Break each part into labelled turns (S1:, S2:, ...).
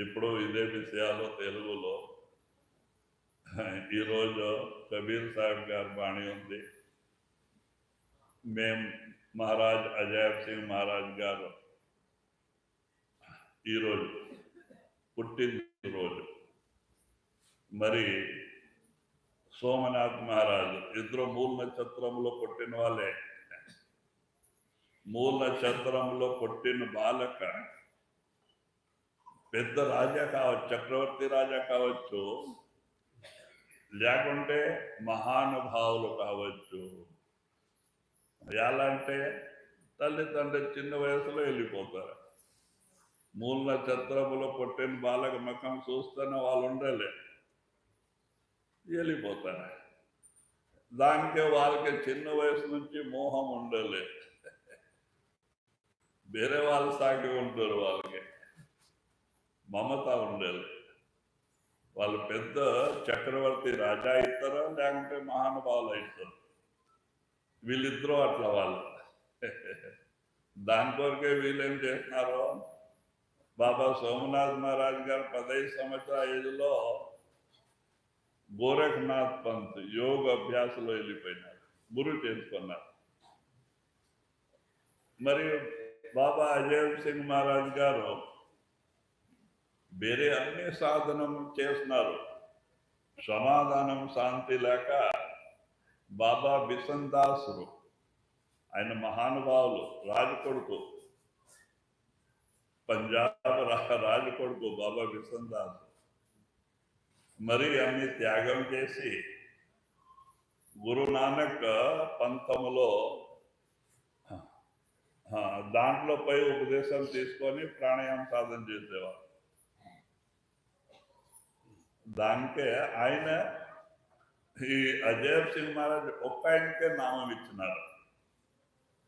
S1: ఇప్పుడు ఇదే విషయాలు తెలుగులో ఈరోజు కబీర్ సాహెబ్ గారి బాణి ఉంది. మేము మహారాజ్ అజయ్ సింగ్ మహారాజ్ గారు ఈరోజు పుట్టినరోజు. మరి సోమనాథ్ మహారాజు ఇద్దరు మూల నక్షత్రంలో పుట్టిన వాళ్ళే. మూల నక్షత్రంలో పుట్టిన బాలక పెద్ద రాజా కావచ్చు, చక్రవర్తి రాజా కావచ్చు, లేకుంటే మహానుభావులు కావచ్చు. ఎలా అంటే తల్లిదండ్రులు చిన్న వయసులో వెళ్ళిపోతారు. మూల నక్షత్రములో పుట్టిన బాలక ముఖం చూస్తేనే వాళ్ళు ఉండాలి, వెళ్ళిపోతారు. దానికే వాళ్ళకి చిన్న వయసు నుంచి మోహం ఉండాలి, వేరే వాళ్ళు సాగి ఉంటారు, వాళ్ళకి మమత ఉండాలి. వాళ్ళు పెద్ద చక్రవర్తి రాజా అవుతారా లేకుంటే మహానుభావులు అవుతారు. వీళ్ళిద్దరూ అట్లా వాళ్ళు. దాని కొరకే వీళ్ళేం చేస్తున్నారు, బాబా సోమనాథ్ మహారాజ్ గారు 15 సంవత్సరాల ఏజ్లో గోరఖ్నాథ్ పంత్ యోగ అభ్యాసంలో వెళ్ళిపోయినారు, గురువు చేసుకున్నారు. మరి బాబా అజయ్ సింగ్ మహారాజ్ గారు వేరే అన్ని సాధనం చేస్తున్నారు, సమాధానం శాంతి లేక బాబా బిషన్ దాసులు ఆయన మహానుభావులు, రాజకొడుకు, పంజాబ్ రాజకొడుకు బాబా బిషన్ దాస్ మరి అన్ని త్యాగం చేసి గురునానక్ పంథములో దాంట్లో పై ఉపదేశం తీసుకొని ప్రాణాయామ సాధన చేసేవారు. దానికే ఆయన ఈ అజయ్ సింగ్ మహారాజ్ ఒక్క ఆయనకే నామం ఇచ్చినారు,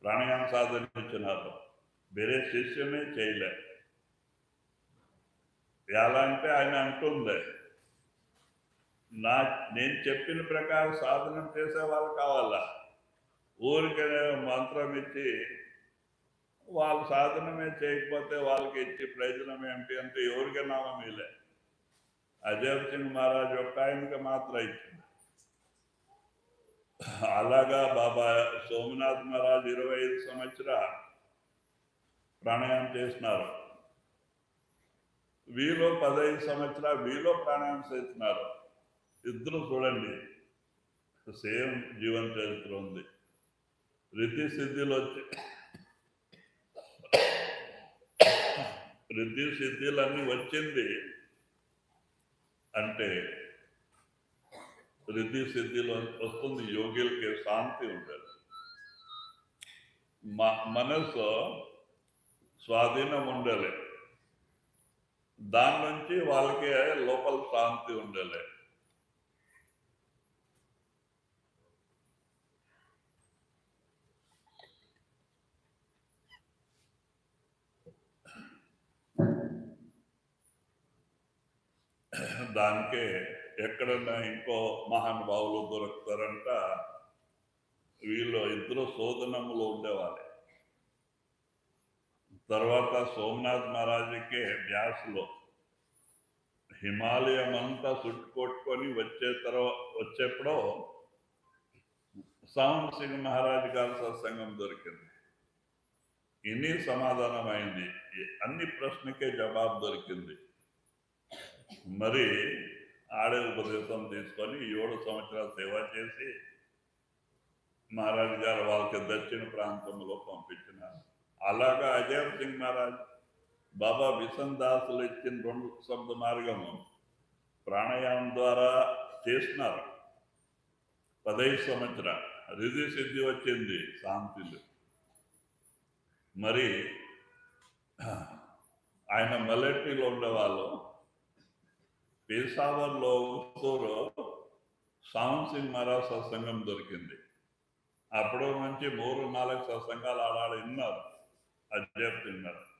S1: ప్రాణాయామ సాధన ఇచ్చినారు, వేరే శిష్యమే చేయలే. ఎలా అంటే ఆయన అంటుంది, నేను చెప్పిన ప్రకారం సాధనం చేసే వాళ్ళు కావాలా, ఊరికే మంత్రం ఇచ్చి వాళ్ళు సాధనమే చేయకపోతే వాళ్ళకి ఇచ్చి ప్రయోజనం ఏమిటి అంటే ఎవరికి నామం ఇలే. అజయ్ సింగ్ మహారాజ్ ఒక్క ఆయనకి మాత్రం ఇచ్చింది. అలాగా బాబా సోమనాథ్ మహారాజ్ 25 సంవత్సరాలు ప్రాణాయామం చేస్తున్నారు. వీళ్ళు 15 సంవత్సరాలు వీళ్ళు ప్రాణాయామం చేస్తున్నారు. ఇద్దరు చూడండి సేమ్ జీవన చరిత్ర ఉంది. రిద్ధి సిద్ధిలో రిద్ధి సిద్ధిలన్నీ వచ్చింది అంటే రిద్ధి సిద్ధిలో వస్తుంది యోగిలకి శాంతి ఉంటుంది, మనసు స్వాధీనం ఉండాలి, దాని నుంచి వాళ్ళకి లోపల శాంతి ఉండాలి. దానికే ఎక్కడన్నా ఇంకో మహానుభావులు దొరుకుతారంట. వీళ్ళు ఇద్దరు శోధనములు ఉండేవాళ్ళే. తర్వాత సోమనాథ్ మహారాజుకే వ్యాసులో హిమాలయం అంతా చుట్టుకొట్టుకొని వచ్చేప్పుడు సాహం సింగ్ మహారాజ్ గారి సత్సంగం దొరికింది. ఇన్ని సమాధానం అయింది, అన్ని ప్రశ్నకే జవాబు దొరికింది. మరి ఆడే ఉపదేశం తీసుకొని 7 సంవత్సరాలు సేవ చేసి మహారాజ్ గారు వాళ్ళకి దక్షిణ ప్రాంతంలో పంపించినారు. అలాగా అజయ్ సింగ్ మహారాజ్ బాబా బిషన్ దాసులు ఇచ్చిన 2 శబ్ద మార్గము ప్రాణాయామం ద్వారా చేస్తున్నారు. 15 సంవత్సరాలు రిద్ధి సిద్ధి వచ్చింది, శాంతిలు. మరి ఆయన మలెట్టిలో ఉండేవాళ్ళు. పేషావర్లో సాహం సింగ్ మహారాజ్ సత్సంగం దొరికింది. అప్పుడు నుంచి 3-4 సత్సంగాలు ఆడాడు విన్నారు అజయ్ సింగ్ మహారాజ్.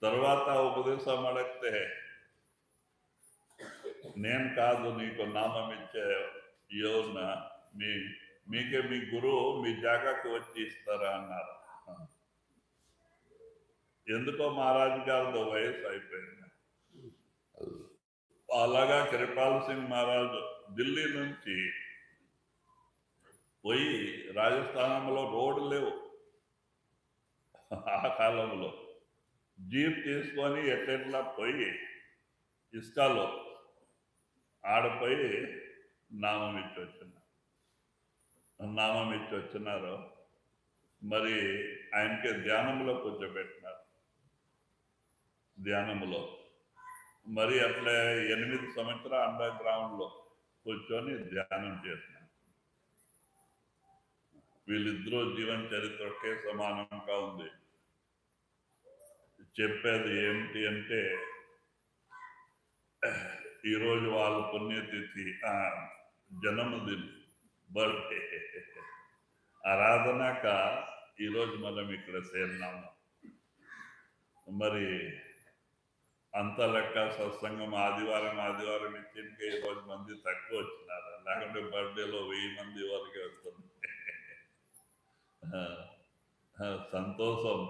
S1: తర్వాత ఉపదేశం అడిగితే నేను కాదు నీకు నామం ఇచ్చే యోజన, మీకే మీ గురువు మీ జాగాకి వచ్చి ఇస్తారా అన్నారు. ఎందుకో మహారాజు గారితో వయసు అయిపోయింది. అలాగా కృపాల్ సింగ్ మహారాజ్ ఢిల్లీ నుంచి పోయి రాజస్థానంలో రోడ్డు లేవు ఆ కాలంలో జీప్ తీసుకొని ఎట్లా పోయి ఇస్కాలో ఆడపోయి నామం ఇచ్చి వచ్చినారు. మరి ఆయనకి ధ్యానంలో కూర్చోబెట్టినారు. ధ్యానంలో మరి అట్లా 8 సంవత్సరాలు అండర్ గ్రౌండ్ లో కూర్చొని ధ్యానం చేసినారు. వీళ్ళిద్దరూ జీవన చరిత్ర ఒకే సమానంగా ఉంది. చెప్పేది ఏమిటి అంటే, ఈరోజు వాళ్ళ పుణ్యతిథి, జన్మదిన, బర్త్డే ఆరాధనక ఈరోజు మనం ఇక్కడ చేరినాము. మరి అంత లెక్క సత్సంగం ఆదివారం ఇచ్చింటే ఈరోజు మంది తక్కువ వచ్చినారు. లేకుంటే బర్త్డేలో 1000 మంది వరకే వస్తుంది. సంతోషం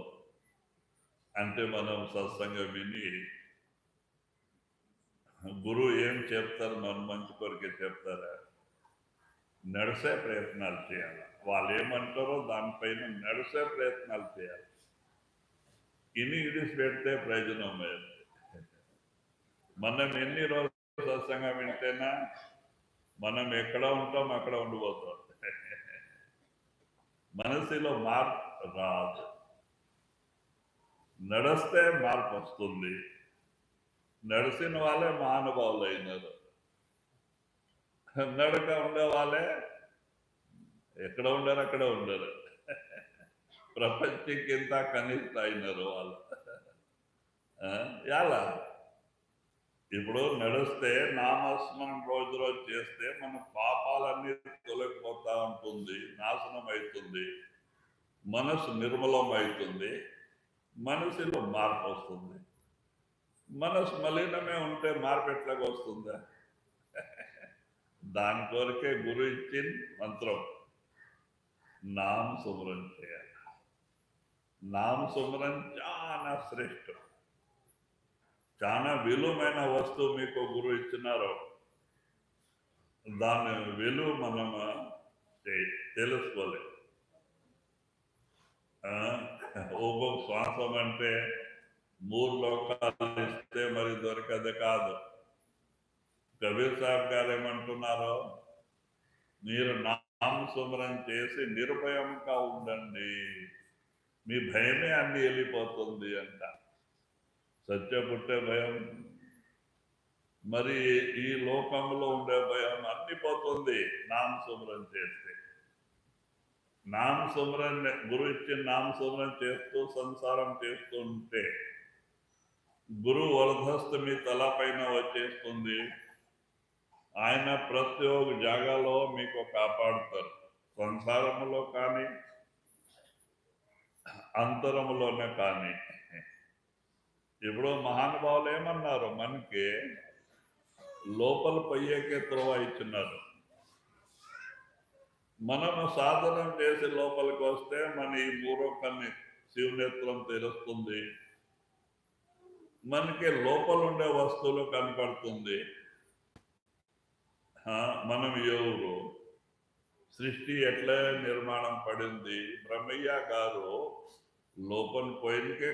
S1: అంటే మనం సత్సంగం విని గురువు ఏం చెప్తారు, మన మంచి కొరికే చెప్తారా, నడిసే ప్రయత్నాలు చేయాలి. వాళ్ళు ఏమంటారో దానిపైన నడిసే ప్రయత్నాలు చేయాలి. ఇని ఇడిసి పెడితే ప్రయోజనం లేదు. మనం ఎన్ని రోజులు సత్సంగం వింటేనా మనం ఎక్కడ ఉంటాం అక్కడ ఉండిపోతాం. మనసులో మార్పు రాదు. నడిస్తే మార్పు వస్తుంది. నడిచిన వాళ్ళే మహానుభావులు అయినారు. నడక ఉండే వాళ్ళే ఎక్కడ ఉండరు అక్కడ ఉండరు. ప్రపంచకింత కనిష్ట అయినారు వాళ్ళు. ఎలా ఇప్పుడు నడిస్తే నామస్మరణ రోజు చేస్తే మన పాపాలన్నీ తొలగిపోతా ఉంటుంది, నాశనం అవుతుంది, మనసు నిర్మలం అవుతుంది, మనసులో మార్పు వస్తుంది. మనసు మలినమే ఉంటే మార్పు ఎట్లాగా వస్తుందా? దాని కొరకే గురు ఇచ్చిన మంత్రం నామ సుమరం చేయాలి. నామ సుమరం చాలా శ్రేష్టం. చాలా విలువైన వస్తువు మీకు గురువు ఇచ్చినారు. దాని విలువ మనం తెలుసుకోలేదు. ఒక్కొక్క శ్వాసం అంటే 3 లోకాలు ఇస్తే మరి దొరకదు కాదు. కబీర్ సాహెబ్ గారు ఏమంటున్నారో, మీరు నామస్మరణ చేసి నిర్భయంగా ఉండండి, మీ భయమే అన్ని వెళ్ళిపోతుంది అంట. సత్య పుట్టే భయం, మరి ఈ లోకంలో ఉండే భయం అన్ని పోతుంది నామస్మరణ చేస్తే. నామస్మరణ గురు ఇచ్చిన నామస్మరణ చేస్తూ సంసారం చేస్తూ ఉంటే గురువు వరదస్తు మీ తలపైన వచ్చేస్తుంది. ఆయన ప్రతి ఒక్క జాగాలో మీకు కాపాడుతారు. సంసారములో కానీ అంతరములోనే కానీ. ఇప్పుడు మహానుభావులు ఏమన్నారు, మనకి లోపల పోయేకే త్రోవ ఇచ్చినారు. మనము సాధనం చేసి లోపలికి వస్తే మన ఈ మూరొక్కని శివనేత్రం తెలుస్తుంది. మనకి లోపల ఉండే వస్తువులు కనపడుతుంది. మనం ఎవరు, సృష్టి ఎట్లా నిర్మాణం పడింది. బ్రహ్మయ్య గారు లోపల పోయినకే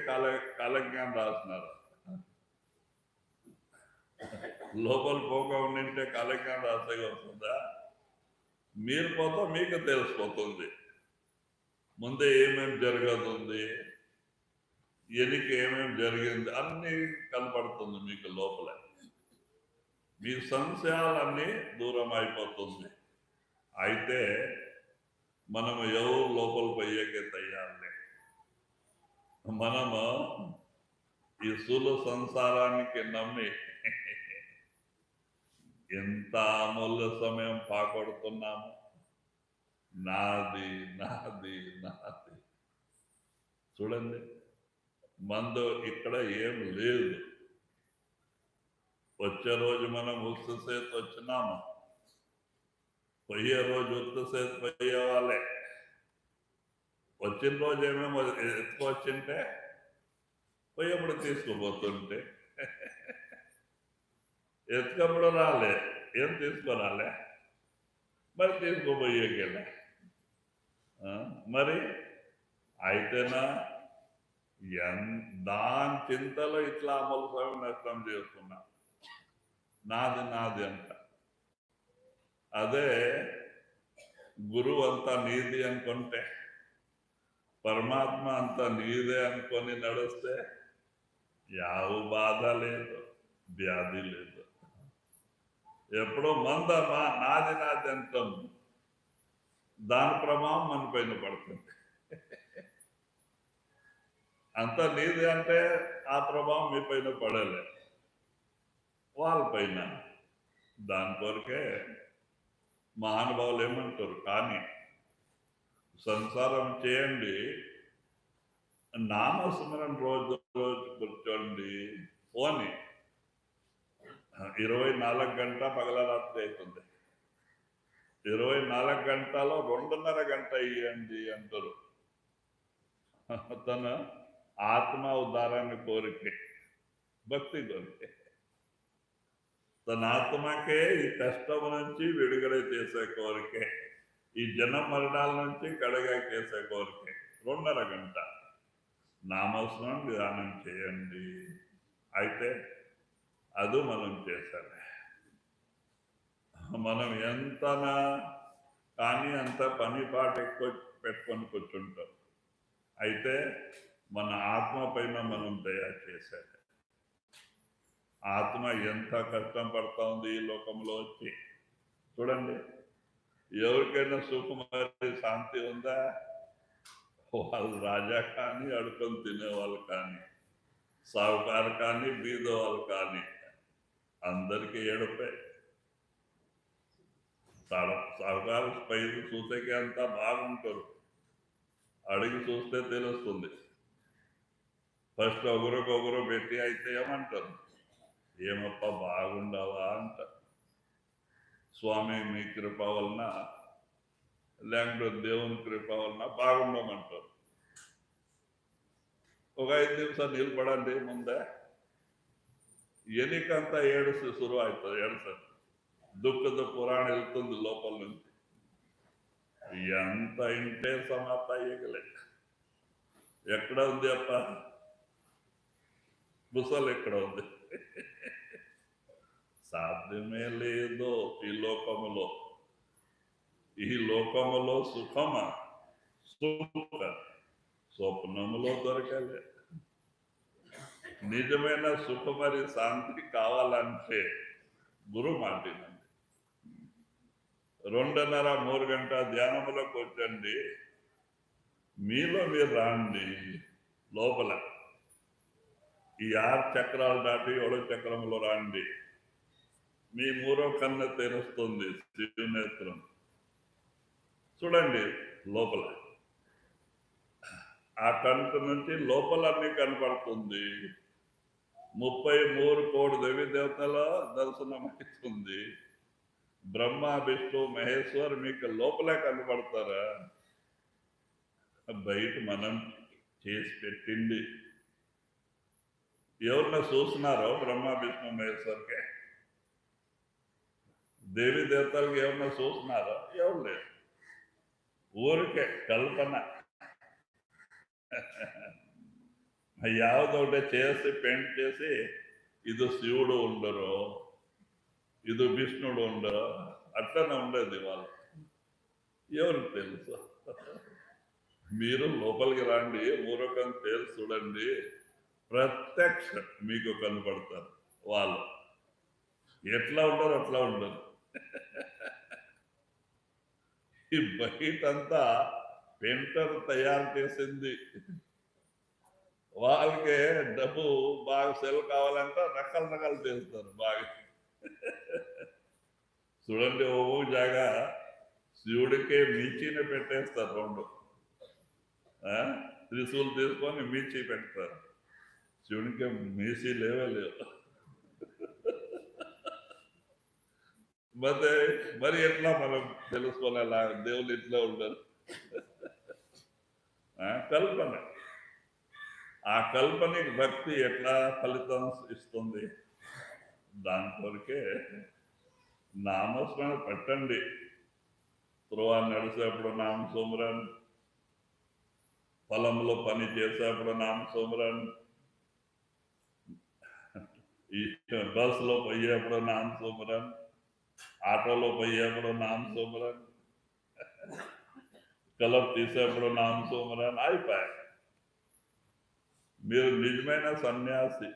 S1: కాలజ్ఞానం రాసినారు. లోపల పోగా ఉండింటే కాలజ్ఞానం రాసే వస్తుందా? మీరు పోతా మీకు తెలిసిపోతుంది ముందే ఏమేమి జరగతుంది, ఎనికి ఏమేమి జరిగింది అన్నీ కనపడుతుంది మీకు లోపల. మీ సంశయాలన్నీ దూరం అయిపోతుంది. అయితే మనము ఎవరు లోపల పోయేకే తయారులే. మనము ఈ సులు సంసారానికి నమ్మి ఎంత అమూల్య సమయం పాకొడుతున్నాము. నాది నాది నాది. చూడండి, మందు ఇక్కడ ఏం లేదు. వచ్చే రోజు మనం ఉత్సేత్ వచ్చినాము, పోయే రోజు ఉత్సేత్ పోయే వాళ్ళే. వచ్చిన రోజు ఏమేమో ఎత్తుకొచ్చింటే పోయేప్పుడు తీసుకుపోతుంటే ఎత్తుకప్పుడు రాలే, ఏం తీసుకురాలే, మరి తీసుకోబోయేకెళ్ళే. మరి అయితేనా దాని చింతలో ఇట్లా అమలు స్వామి నష్టం చేస్తున్నా, నాది నాది అంట. అదే గురువు అంతా నీది అనుకుంటే, పరమాత్మ అంతా నీదే అనుకొని నడిస్తే యావ బాధ లేదు, వ్యాధి లేదు. ఎప్పుడో నాది నాది అంటాం, దాని ప్రభావం మన పైన పడుతుంది. అంతా నీది అంటే ఆ ప్రభావం మీ పైన పడలే, వాళ్ళ పైన. దాని కొరకే మహానుభావులు ఏమంటారు, కానీ సంసారం చేయండి, నామస్మరణ రోజు రోజు కూర్చోండి, పోని 24 గంట పగలరాత్రి అవుతుంది. 24 గంటలో 2.5 గంట ఇవ్వండి అంటారు. తన ఆత్మ ఉద్ధారాన్ని కోరికే, భక్తి కోరికే, తన ఆత్మకే ఈ కష్టం నుంచి విడుదల చేసే కోరికే, ఈ జన్మ మరణాల నుంచి కడగా చేసే కోరికే. 2.5 గంట నామస్మరణ ధ్యానం చేయండి. అయితే అది మనం చేశారు. మనం ఎంతనా కానీ అంత పని పాట ఎక్కువ పెట్టుకొని కూర్చుంటాం. అయితే మన ఆత్మ పైన మనం దయ చేశారు. ఆత్మ ఎంత కష్టం పడతా ఉంది ఈ లోకంలో వచ్చి. చూడండి, ఎవరికైనా సుఖమరి శాంతి ఉందా? వాళ్ళు రాజా కానీ, అడుకొని తినేవాళ్ళు కానీ, సావుకారు కానీ, బీద వాళ్ళు కానీ, అందరికీ ఏడుపే. సావుకారు పైకి చూసేకి అంతా బాగుంటారు, అడిగి చూస్తే తెలుస్తుంది. ఫస్ట్ ఒకరికొకరు పెట్టి అయితే ఏమంటారు, ఏమప్ప బాగుండవా అంటారు. స్వామి మీ కృప వలన, లేకపోతే దేవుని కృప వలన బాగుండమంటారు. ఒక 5 నిమిషాలు నిలబడండి ముందే, ఎనికంతా ఏడుస్తూ శురు అవుతుంది. ఏడుస్తుంది, దుఃఖದ పురాణ వెళ్తుంది లోపల నుంచి. ఎంత ఇంటే సమాప్త అయ్యగలే. ఎక్కడ ఉంది అప్ప ముసలు, ఎక్కడ ఉంది? సాధ్యమే లేదు ఈ లోకములో. ఈ లోకములో సుఖమా? సుఖ స్వప్నములో దొరకలే. నిజమైన సుఖ మరి శాంతి కావాలంటే గురు మాటినండి. 2.5-3 గంట ధ్యానములో కూర్చోండి, మీలో మీరు రాండి. లోపల ఈ 6 చక్రాలు దాటి 7వ చక్రంలో రాండి. మీ 3వ కన్ను తెరుస్తుంది, శివనేత్రం. చూడండి లోపల, ఆ కంటి నుంచి లోపల అన్ని కనపడుతుంది. 33 కోటి దేవి దేవతల దర్శనం అవుతుంది. బ్రహ్మ విష్ణు మహేశ్వర్ మీకు లోపలే కనపడతారా? బయట మనం చేసి పెట్టింది. ఎవరిన చూస్తున్నారో బ్రహ్మ విష్ణు మహేశ్వర్కే? దేవి దేవతలకు ఎవరిన చూస్తున్నారో? ఎవరు లేదు, ఊరికే కల్పన. ಯಾವುದೊಂದೇ చేసి పెయింట్ చేసి ఇది శివుడు ఉండరు, ఇది విష్ణుడు ఉండరు, అట్లనే ఉండేది వాళ్ళు. ఎవరికి తెలుసు? మీరు లోపలికి రండి, మూరకం తెలుసు చూడండి, ప్రత్యక్ష మీకు కనపడతారు. వాళ్ళు ఎట్లా ఉండరు అట్లా ఉండరు. ఈ బయటంతా పెయింటర్ తయారు చేసింది. వాళ్ళకే డబ్బు బాగా సెల్ కావాలంటే రకాల రకాలు చేస్తారు బాగా. చూడండి, ఓ జాగా శివుడికే మీచీన పెట్టేస్తారు. 2 త్రిశూలు తీసుకొని మీచి పెడతారు. శివుడికి మీసి లేవే లేవు. మరి ఎట్లా మనం తెలుసుకోవాలా దేవుళ్ళు ఇట్లా ఉండరు? కల్పన. ఆ కల్పనకి భక్తి ఎట్లా ఫలితం ఇస్తుంది? దాని కొరకే నామస్మరణ పెట్టండి. త్రోవ నడిచేప్పుడు నామ సుమరన్, పొలంలో పని చేసేప్పుడు నామ సుమరన్, ఈ బస్సులో పోయేప్పుడు నామ సుమరన్, ఆటోలో పోయేప్పుడు నామ సుమరన్, కలప్ తీసేప్పుడు నామ సుమరన్ అయిపోయాయి. మీరు నిజమైన సన్యాసి,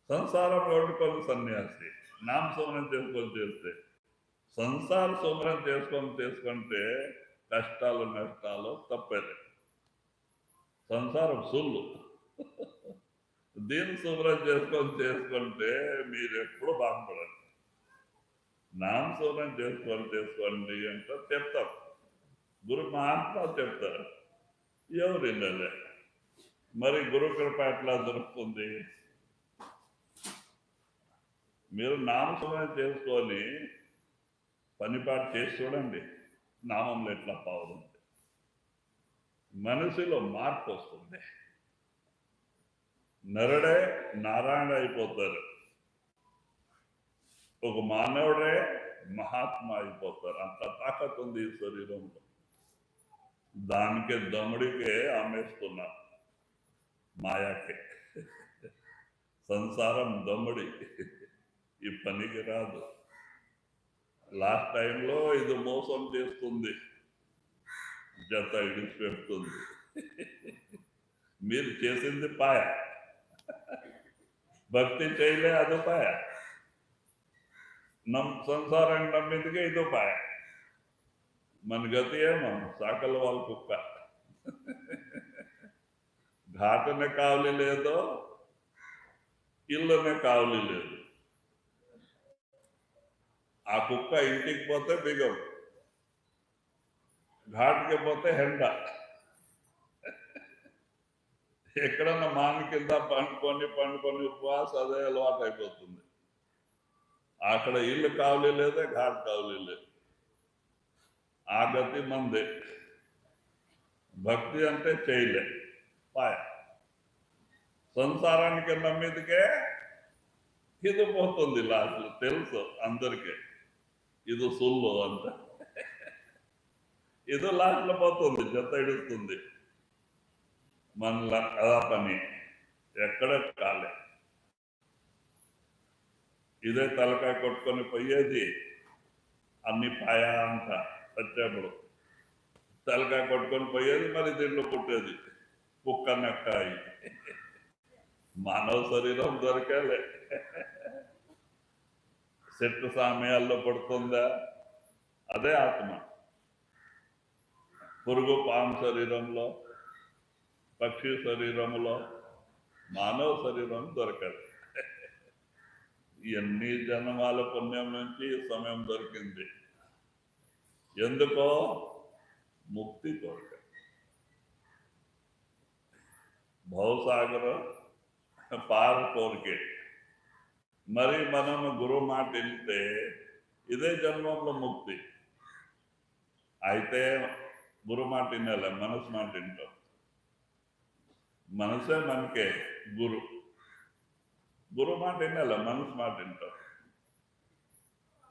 S1: సంసారం వండుకొని సన్యాసి. నామ సుమరం చేసుకొని చేస్తే, సంసార సుమరం చేసుకుంటే కష్టాలు నష్టాలు తప్పేది. సంసారం సుల్లు. దీని శుభ్రం చేసుకుంటే మీరు ఎప్పుడు బాగుపడండి. నామ శుభ్రం చేసుకోండి అంటే చెప్తారు, గురు మహాత్మా చెప్తారు, ఎవరు వినలే. మరి గురు కృప ఎట్లా దొరుకుతుంది? మీరు నామశుభ్రం చేసుకొని పనిపాటు చేసి చూడండి, నామంలో ఎట్లా పావుతుంది. మనసులో మార్పు వస్తుంది. నరుడే నారాయణ అయిపోతారు, ఒక మానవుడే మహాత్మా అయిపోతారు. అంత తాకత్ ఉంది ఈ శరీరంలో. దానికే దమ్ముడికే అమ్మేస్తున్నారు, మాయాకే. సంసారం దమ్ముడి, ఈ పనికి రాదు. లాస్ట్ టైంలో ఇది మోసం చేస్తుంది, జత ఇడిచిపెడుతుంది. మీరు చేసింది పాయ, భక్తి చేయలే అది పాయ, సంసారాన్ని నమ్మిందిగా ఇది పాయ. మన గతి ఏమో సాకల వాళ్ళ కుక్క. ఘాటనే కావలి లేదో, ఇల్లునే కావలి లేదు. ఆ కుక్క ఇంటికి పోతే బిగం, ఘాట్కి పోతే హెండ. ఎక్కడన్నా మాని కింద పండుకొని ఉపవాసం అదే అలవాటు అయిపోతుంది. అక్కడ ఇల్లు కావలి లేదే, ఘాట్ కావలి లేదు. ఆ గతి మందే. భక్తి అంటే చేయలే పాయ. సంసారానికి నమ్మిదికే ఇది పోతుంది లాస్ట్లో. తెలుసు అందరికీ ఇది సుల్లు అంత. ఇది లాస్ట్లో పోతుంది, జత ఇడుస్తుంది. మన అదా పని ఎక్కడ కాలే. ఇదే తలకాయ కొట్టుకొని పోయేది అన్ని పాయా అంట. వచ్చేప్పుడు తలకాయ కొట్టుకొని పోయేది, మరి దీంట్లో పుట్టేది కుక్క నెక్కాయి. మానవ శరీరం దొరకాలే. చెట్టు సమయాల్లో పడుతుందా, అదే ఆత్మ. పురుగు పాము శరీరంలో, పక్షి శరీరంలో, మానవ శరీరం దొరకదు. ఎన్ని జన్మాల పుణ్యం నుంచి సమయం దొరికింది. ఎందుకో ముక్తి కోరిక. భవసాగర పార కోరికే. మరి మనం గురువు మాట వెళ్తే ఇదే జన్మంలో ముక్తి. అయితే గురువు మాట వినాలి, మనసు మాట వింటాం. మనసే మనకే గురు. గురువు మాట వినాలి, మనసు మాట వింటాం.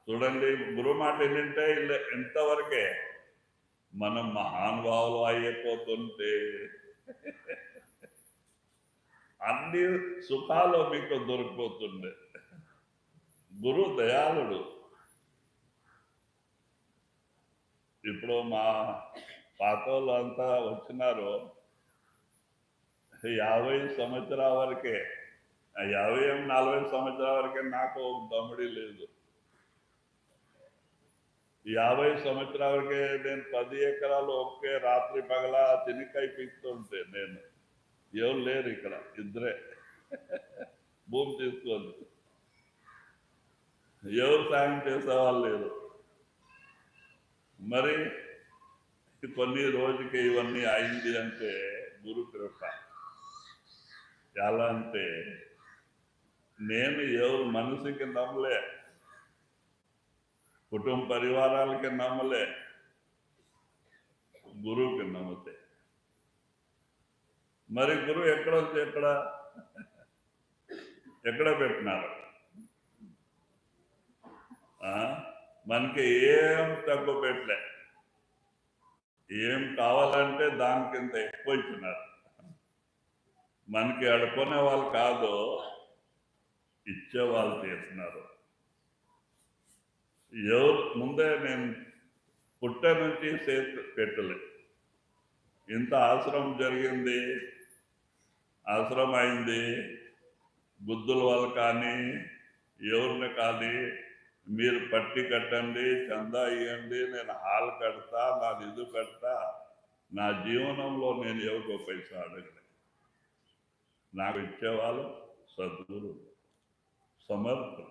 S1: చూడండి, గురువు మాట వింటే ఎంతవరకే మనం మహానుభావులు అయిపోతుంటే అన్ని సుఖాలు మీకు దొరికిపోతుండే. గురువు దయాళుడు. ఇప్పుడు మా పాత వాళ్ళు అంతా వచ్చినారు 50 సంవత్సరాల వరకే, 40 సంవత్సరాల వరకే నాకు దమ్ముడి లేదు. 50 సంవత్సరాల వరకే నేను 10 ఎకరాలు ఒకే రాత్రి పగల తినికాయ పీకుతుంటే, నేను ఎవరు లేరు ఇక్కడ, ఇద్దరే భూమి తీసుకొని. ఎవరు సాయం చేసేవాళ్ళు లేరు. మరి కొన్ని రోజుకి ఇవన్నీ అయింది అంటే గురు కృప. ఎలా అంటే నేను ఎవరు మనసుకి నమ్మలే, కుటుంబ పరివారాలకి నమ్మలే, గురువుకి నమ్మితే. మరి గురువు ఎక్కడ ఎక్కడ పెట్టినారు? మనకి ఏం తక్కువ పెట్టలే. ఏం కావాలంటే దానికింత ఎక్కువ ఇచ్చినారు. మనకి అడుకునే వాళ్ళు కాదు, ఇచ్చేవాళ్ళు చేస్తున్నారు. ఎవరు ముందే నేను పుట్ట నుంచి చేతి పెట్టలే. ఇంత ఆశ్రమం జరిగింది, ఆశ్రమం అయింది, బుద్ధుల వాళ్ళు కానీ ఎవరిని కానీ మీరు పట్టి కట్టండి, చందా ఇవ్వండి, నేను హాల్ కడతా, నా నిధు కడతా. నా జీవనంలో నేను ఎవరికో పైసా అడగలే. నాకు ఇచ్చేవాళ్ళు సద్గురు, సమర్థులు.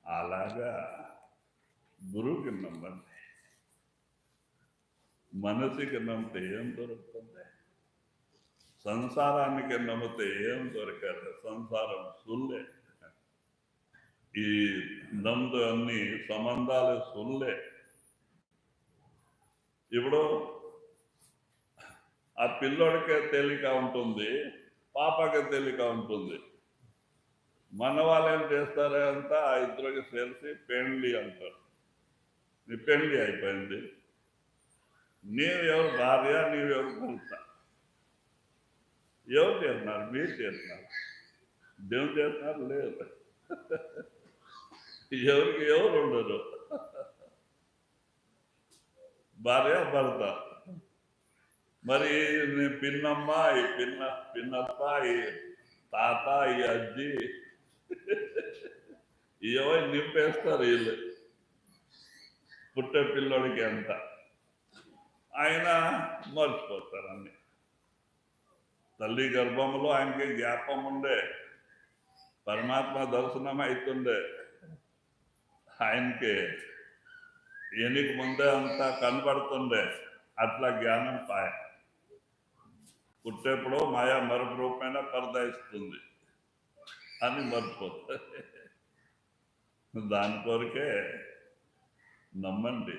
S1: అలాగా గురువుకి నమ్మండి. మనసుకి నమ్మితే ఏం దొరుకుతుంది? సంసారానికి నమ్మితే ఏం దొరకదు. సంసారం సుల్లే. ఈ నమ్ముదు అన్ని సంబంధాలు సుల్లే. ఇప్పుడు ఆ పిల్లోడికే తేలిక ఉంటుంది, పాపకి తేలిక ఉంటుంది. మన వాళ్ళు ఏం చేస్తారే అంతా ఆ ఇద్దరికి తెలిసి పెండ్లి అంటారు. నీ పెండ్లి అయిపోయింది, నీవెవరు భార్య, నీవెవరు భర్త? ఎవరు చేస్తున్నారు? మీరు చేస్తున్నారు. దేవుడు చేస్తున్నారు? లేదు. ఎవరికి ఎవరు ఉండరు. భార్య భర్త. మరి నీ పిన్నమ్మ, ఈ పిన్నప్ప, ఈ తాత, ఈ అజ్జి ఎవరు నింపేస్తారు వీళ్ళు పుట్టే పిల్లోడికి అంత. ఆయన మర్చిపోతారు అన్ని. తల్లి గర్భంలో ఆయనకి జ్ఞాపం ఉండే, పరమాత్మ దర్శనం అవుతుండే. ఆయనకి ఎనికి ముందే అంతా కనబడుతుండే. అట్లా జ్ఞానం పాయ. పుట్టేప్పుడు మాయా మరపు రూపమైన పరదాయిస్తుంది అని మర్చిపోతుంది. దాని కొరకే నమ్మండి.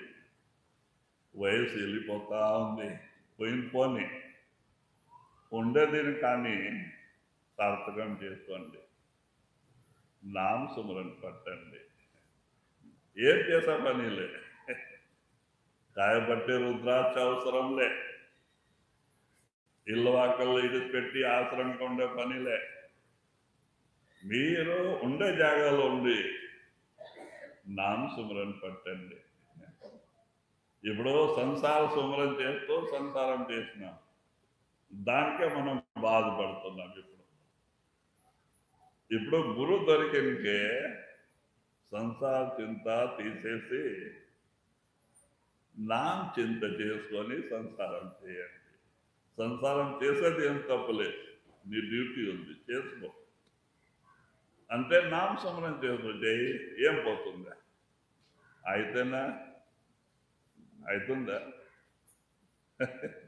S1: వయసు వెళ్ళిపోతా ఉంది, పోని ఉండేదిని కానీ సార్థకం చేసుకోండి. నామ సుమరణ పట్టండి. ఏం చేసే పనిలే. కాయబట్టే రుద్రాక్ష అవసరంలే. ఇళ్ళ వాకల్లో ఇడిచిపెట్టి ఆశ్రమంగా ఉండే పనిలే. మీరు ఉండే జాగాలో ఉండి నామ సుమరణ పట్టండి. ఇప్పుడు సంసార సుమరం చేస్తూ సంసారం చేసినాం, దానికే మనం బాధపడుతున్నాం. ఇప్పుడు గురు దొరికినకే సంసార చింత తీసేసి నాం చింత చేసుకొని సంసారం చేయండి. సంసారం చేసేది ఏం తప్పులేదు, నీ డ్యూటీ ఉంది, చేసుకో. అంటే నామ స్మరణ చేసుకో. ఏం పోతుందా? అయితేనా? అవుతుందా?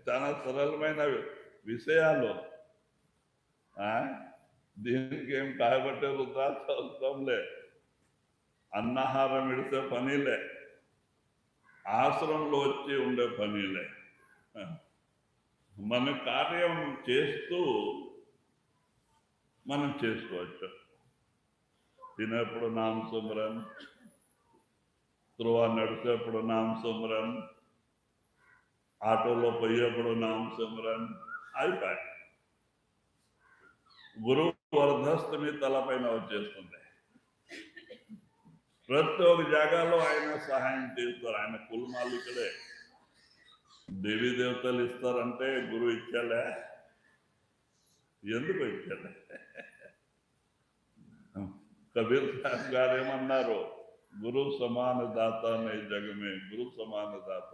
S1: చాలా సరళమైన విషయాలు. దీనికి ఏం కాయబట్టే రుద్రాక్ష అవసరంలే. అన్నాహారం విడిసే పనిలే. ఆశ్రమంలో వచ్చి ఉండే పనిలే. మన కార్యం చేస్తూ మనం చేసుకోవచ్చు. తినేప్పుడు నామ సుమరన్, త్రువ నడిచేప్పుడు నామ సుమరన్, ఆటోలో పోయేప్పుడు నామ సుమరన్ అయిపోయి. గురువు వరదస్తు మీ తలపైన వచ్చేస్తుంది. ప్రతి ఒక్క జాగాలో ఆయన సహాయం చేస్తారు. ఆయన కులమాలు ఇక్కడే. దేవీ దేవతలు ఇస్తారంటే గురువు ఇచ్చాలే. ఎందుకు ఇచ్చాలే? కబీర్ సాహెబ్ గారు ఏమన్నారు? గురు సమాన దాత నే జగమే, గురు సమాన దాత.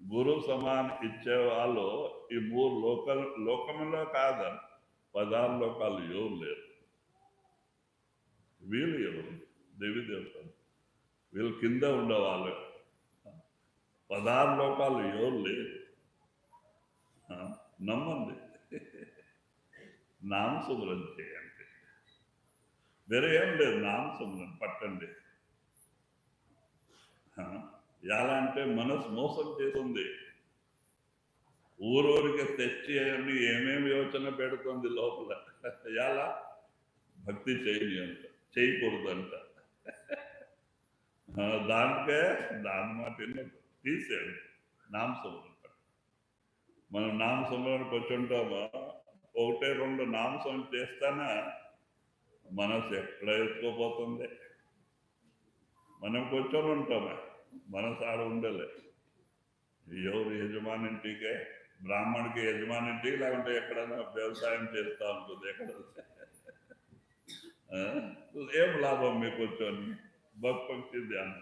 S1: గురు సమాన్ ఇచ్చే వాళ్ళు ఈ మూడు లోకంలో కాదు, 16 లోకాలు ఎవరు లేరు. వీళ్ళు ఎవరు? దేవి దేవతలు. వీళ్ళు కింద ఉండేవాళ్ళు. 16 లోకాలు ఎవరు లేరు. నమ్మండి, నామ సుమరణ చేయండి. వేరే ఏం లేదు, నామ సుమరణ పట్టండి. ఎలా అంటే మనసు మోసం చేస్తుంది. ఊరూరికి తెచ్చి ఏమేమి యోచన పెడుతుంది లోపల. ఎలా భక్తి చేయని అంట, చేయకూడదంట. దానికే దాని మాట తీసేయండి నామస్మరణ. మనం నామస్మరణకు వచ్చి ఉంటామా, ఒకటే రెండు నామస్మరణ చేస్తానా మనసు ఎక్కడ ఎత్తుకోపోతుంది. మనం కూర్చొని ఉంటామా, మనసు ఆడ ఉండలే. ఎవరు యజమానింటికే, బ్రాహ్మణుడికి యజమానింటికి, లేకుంటే ఎక్కడైనా వ్యవసాయం చేస్తూ ఉంటుంది. ఎక్కడ ఏం లాభం మీకు కూర్చొని భక్తి ధ్యానం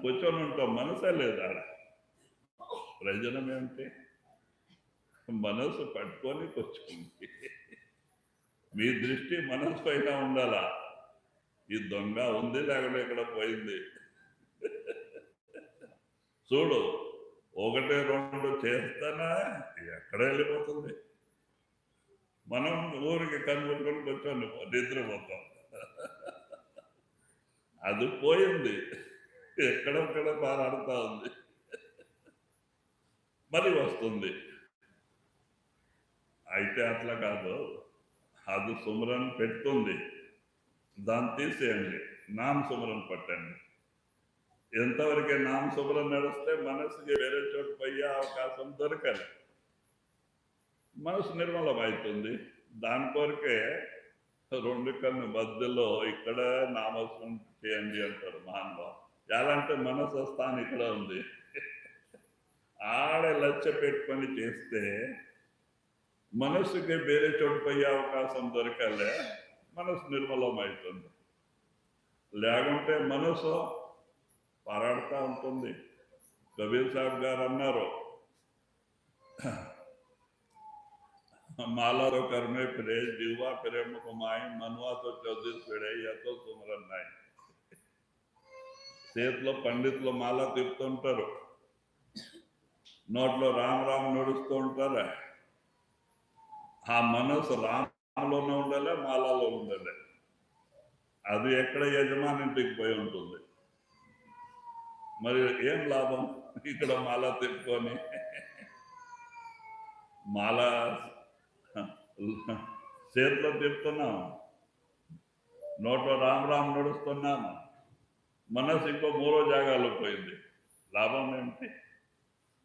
S1: కూర్చొని ఉంటాం, మనసే లేదు ఆడ. ప్రయోజనం ఏమిటి? మనసు పట్టుకొని కూర్చుంది. మీ దృష్టి మనసు పైన ఉండాలా. ఈ దొంగ ఉంది లేకుంటే ఇక్కడ పోయింది చూడు. ఒకటే రెండు చేస్తానా ఎక్కడ వెళ్ళిపోతుంది. మనం ఊరికి కనుగొట్టుకొని కూర్చొని నిద్రపోతాం. అది పోయింది, ఎక్కడెక్కడ పారాడుతూ ఉంది, మరి వస్తుంది. అయితే అట్లా కాదు, అది సుమరన్ పెడుతుంది, దాన్ని తీసేయండి, నామ సుమరన్ పట్టండి. ఎంతవరకే నామ సుమరన్ నడిస్తే మనసుకి వేరే చోటు పోయే అవకాశం దొరకదు, మనసు నిర్మలం అవుతుంది. దాని కొరకే రెండు కన్ను మధ్యలో ఇక్కడ నామస్మరణ చేయండి అంటారు మహానుభావు. ఎలా అంటే మనసు స్థానం ఇక్కడ ఉంది, ఆడ లక్ష్య పెట్టుకొని చేస్తే మనసుకి వేరే చోటు పోయే అవకాశం దొరకలే, మనసు నిర్మలం అవుతుంది. లేకుంటే మనసు పారాడుతూ ఉంటుంది. కబీర్ సాహెబ్ గారు అన్నారు, माला तो कर्मे फिरे, जीवा फिरे मुकमाई, मनवा तो 24 फिरे, या तो सुमरन नाई. చేతిలో పండితులు మాల తిప్పుతూ ఉంటారు, నోట్లో రామ్ రామ్ నడుస్తూ ఉంటారు. ఆ మనసు రామలోనే ఉండాలి, మాలలో ఉండాలి. అది ఎక్కడ యజమానింటికి పోయి ఉంటుంది. మరి ఏం లాభం ఇక్కడ మాల తిప్పుకొని, మాల చేతిలో తిప్పుతున్నాము, నోట్లో రామ్ రామ్ నడుస్తున్నాము, మనసు ఇంకో మూడో జాగాలో పోయింది. లాభం ఏమిటి?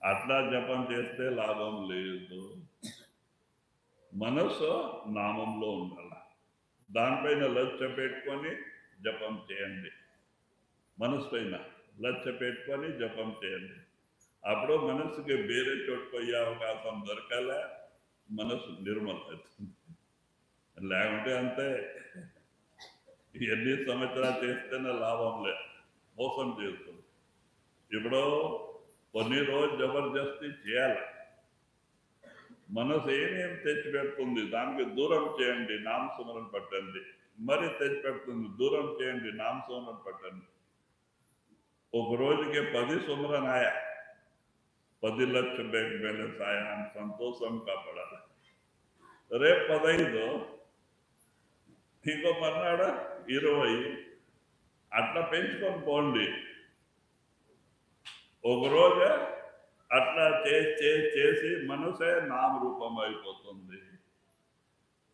S1: అట్లా జపం చేస్తే లాభం లేదు. మనసు నామంలో ఉండాలి, దానిపైన లక్ష్య పెట్టుకొని జపం చేయండి. మనసు పైన లక్ష్య పెట్టుకొని జపం చేయండి. అప్పుడు మనసుకి వేరే చోటు పోయే అవకాశం దొరకాలే, మనసు నిర్మలం అవుతుంది. లేకుంటే అంతే, ఎన్ని సంవత్సరాలు చేస్తేనే లాభం లేదు, మోసం చేస్తుంది. ఇప్పుడు కొన్ని రోజు జబర్దస్తి చేయాలి, మనసు ఏమేమి తెచ్చిపెడుతుంది దానికి దూరం చేయండి, నామస్మరణ పట్టండి. మరి తెచ్చిపెడుతుంది, దూరం చేయండి, నామస్మరణ పట్టండి. ఒక రోజుకి 10 సుమరन आया, 10 లక్ష బ్యాంక్ బ్యాలెన్స్ ఆయా అని సంతోషం కాపాడాలి. రేపు 15, ఇంకో మర్నాడు 20, అట్లా పెంచుకొని పోండి. ఒకరోజు అట్లా చేసి మనసే నామరూపం అయిపోతుంది.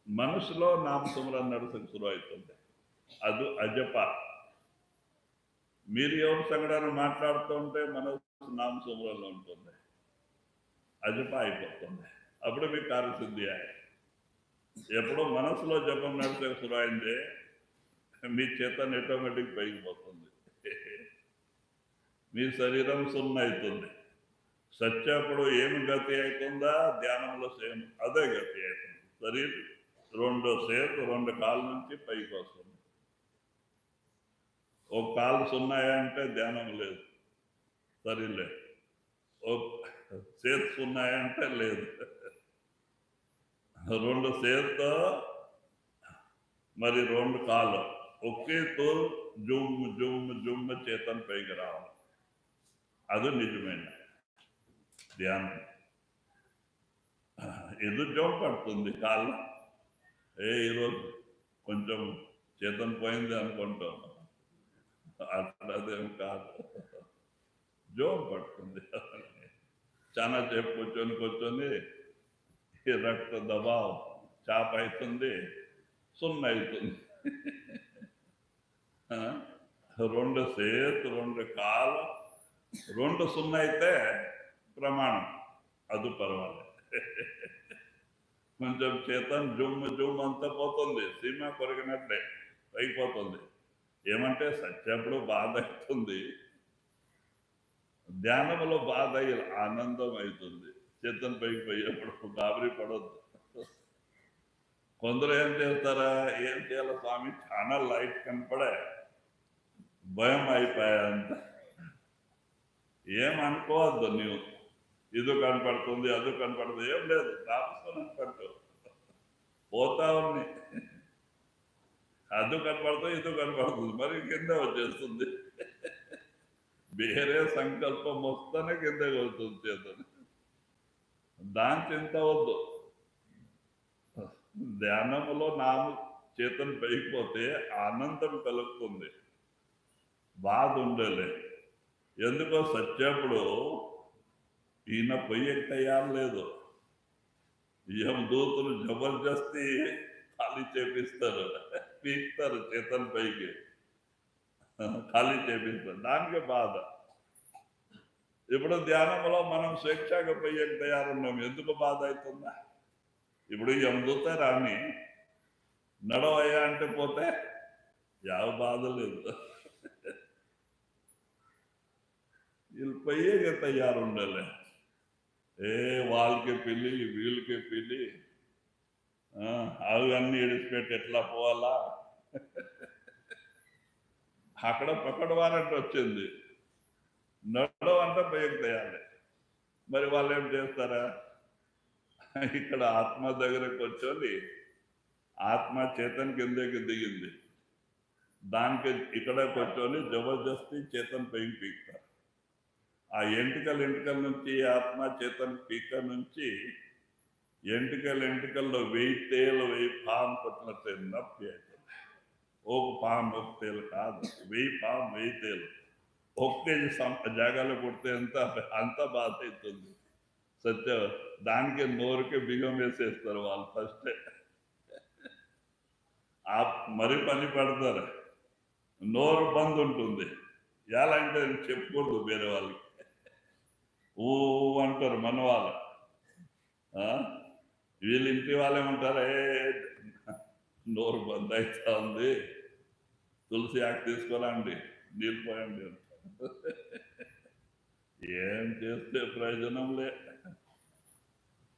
S1: మనసులో నామస్మరణ నడుసకు శురు అవుతుంది. అది అజప. మీరు ఎవరి సంగడాన్ని మాట్లాడుతూ ఉంటే మనసు నామస్మరణలో ఉంటుంది, అజప అయిపోతుంది. అప్పుడు మీకు కార్యసిద్ధి అయ్యాయి. ఎప్పుడో మనసులో జపం నడిచే శురు అయిందే, మీ చేతన్ ఆటోమేటిక్ పైకి పోతుంది, మీ శరీరం సున్న అవుతుంది. సత్యప్పుడు ఏమి గతి అవుతుందా, ధ్యానంలో సేమ్ అదే గతి అవుతుంది. శరీరం 2 సేపు 2 కాళ్ళ నుంచి పైకి వస్తుంది. ఒక కాలు సున్నాయంటే ధ్యానం లేదు, సరిలే. ఒక చేతి సున్నాయంటే లేదు. 2 చేతితో మరి 2 కాళ్ళు ఒకే తోలు జుమ్ జుమ్ జుమ్ చేతన్ పైకి రావాలి. అది నిజమైన ధ్యానం. ఎదురు జోం పడుతుంది కాళ్ళు, ఈరోజు కొంచెం చేతన్ పోయింది అనుకుంటాం, అట్లదేం కాదు, జోం పడుతుంది. చాలా సేపు కూర్చొని ఈ రక్త దబావ్ చాప అవుతుంది, సున్న అవుతుంది. రెండు చేతు, రెండు కాలు, రెండు సున్న అయితే ప్రమాణం, అది పర్వాలేదు. కొంచెం చేతన్ జుమ్ అంతా పోతుంది, సీమ కొరిగినట్లే అయిపోతుంది. ఏమంటే సత్యప్పుడు బాధ అవుతుంది, ధ్యానంలో బాధ అయ్యి ఆనందం అవుతుంది. చేతన్ పైకి పోయేప్పుడు గాబరి పడొద్దు. కొందరు ఏం చేస్తారా, ఏం చేయాలి స్వామి, చాలా లైట్ కనపడే భయం అయిపోయాంత. ఏమనుకోవద్దు, నీవు ఇది కనపడుతుంది, అది కనపడుతుంది, ఏం లేదు, రాసుకొని పట్టు పోతా ఉంది. అది కనపడుతుంది, ఇది కనపడుతుంది, మరి కింద వచ్చేస్తుంది. వేరే సంకల్పం వస్తేనే కిందకి వస్తుంది చేతను. దాని చింత వద్దు. ధ్యానములో నాము చేతను పైపోతే ఆనందం కలుగుతుంది, బాధ ఉండలే. ఎందుకో సత్యప్పుడు ఈయన పొయ్యి తయారు లేదు, దూతులు జబర్దస్తి ఖాళీ చేపిస్తారు, పీక్తారు చేతన్ పైకి, ఖాళీ చేపిస్తారు, దానికి బాధ. ఇప్పుడు ధ్యానంలో మనం స్వేచ్ఛగా పొయ్యకు తయారున్నాం, ఎందుకు బాధ అవుతుందా? ఇప్పుడు దూత రాని నడవయ్యా అంటే పోతే ಯಾವ బాధ లేదు. వీళ్ళు పొయ్యేగా తయారు ఉండాలి. వాళ్ళకి పెళ్ళి, వీళ్ళకి పెళ్ళి, అవన్నీ ఎడిసిపెట్టి ఎట్లా పోవాలా, అక్కడ పక్కడవారంటే వచ్చింది, నడవంటే పొయ్యకు తయారు. మరి వాళ్ళు ఏం చేస్తారా, ఇక్కడ ఆత్మ దగ్గరకు వచ్చి ఆత్మ చేతన్ కిందకి దిగింది, దానికి ఇక్కడ కూర్చొని జబర్దస్తి చేతన్ పైకి పీక్తారు. ఆ ఎంటికల నుంచి ఆత్మ చేతన్ పీక నుంచి ఎంటికల్లో 1000 తేలు 1000 పాము కొట్టినట్టు నొప్పి అవుతుంది. ఒక పాము ఒక తేలు కాదు, 1000 పాము 1000 తేలు ఒకే జాగాలో కొడితే అంత బాధ అవుతుంది. సత్య దానికి నోరుకి బిగం వేసేస్తారు వాళ్ళు ఫస్టే, మరి పని పడతారు. నోరు బంద్ ఉంటుంది, ఎలా అంటే చెప్పకూడదు వేరే వాళ్ళకి, ఊ అంటారు మన వాళ్ళు. వీళ్ళ ఇంటి వాళ్ళేమంటారు, నోరు బంద్ అవుతా ఉంది, తులసి ఆకు తీసుకోవాలండి, నీళ్ళు పోయండి. ఏం చేస్తే ప్రయోజనంలే.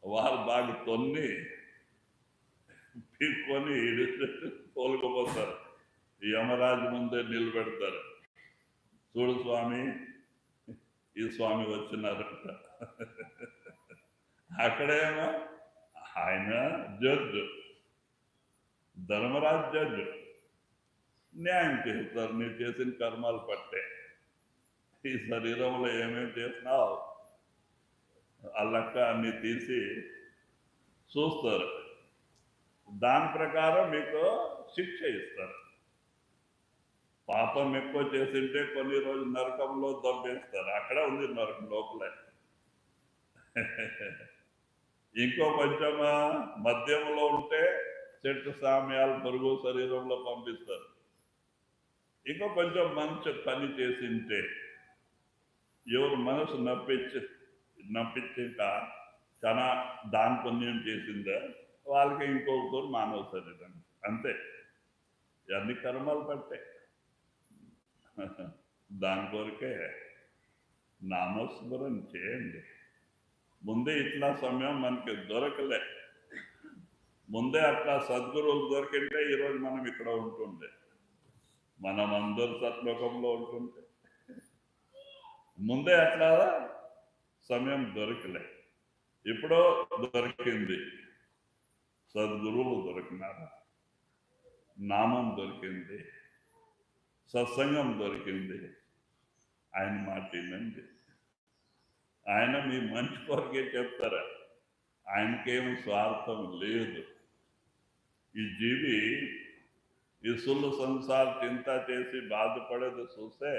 S1: వాళ్ళు బాగా తొన్ని పీక్కొని తోలుకుపోతారు, యమరాజు ముందే నిలబెడతారు. చూడు స్వామి, ఈ స్వామి వచ్చినారంట. అక్కడేమో ఆయన జడ్జు, ధర్మరాజు జడ్జు, న్యాయం చేస్తారు. మీరు చేసిన కర్మాలు పట్టే, ఈ శరీరంలో ఏమేమి చేసినావు అల్లక్క అన్ని తీసి చూస్తారు, దాని ప్రకారం మీకు శిక్ష ఇస్తారు. పాపం ఎక్కువ చేసింటే కొన్ని రోజులు నరకంలో దొబ్బేస్తారు, అక్కడ ఉంది నరకం లోపలే. ఇంకో కొంచెం మధ్యంలో ఉంటే చెట్టు సామ్యాలు పొరుగు శరీరంలో పంపిస్తారు. ఇంకో కొంచెం మంచి పని చేసింటే, ఎవరు మనసు నప్పించాక చాలా దాన పుణ్యం చేసిందా వాళ్ళకి ఇంకొకరు మానవ శరీరం, అంతే. అన్ని కర్మలు పట్టే. దాని కొరకే నామస్మరణ చేయండి. ముందే ఇట్లా సమయం మనకి దొరకలే, ముందే అట్లా సద్గురువులు దొరికింటే ఈరోజు మనం ఇక్కడ ఉంటుండే, మనం అందరూ సత్లోకంలో ఉంటుంటే. ముందే అట్లా సమయం దొరకలే, ఇప్పుడు దొరికింది. సద్గురువులు దొరికినారు, నామం దొరికింది, సత్సంగం దొరికింది. ఆయన మాట వినండి. ఆయన మీ మంచి కొరకే చెప్తారా, ఆయనకేం స్వార్థం లేదు. ఈ జీవి ఈ సుల్లు సంసార చింత చేసి బాధపడేది చూస్తే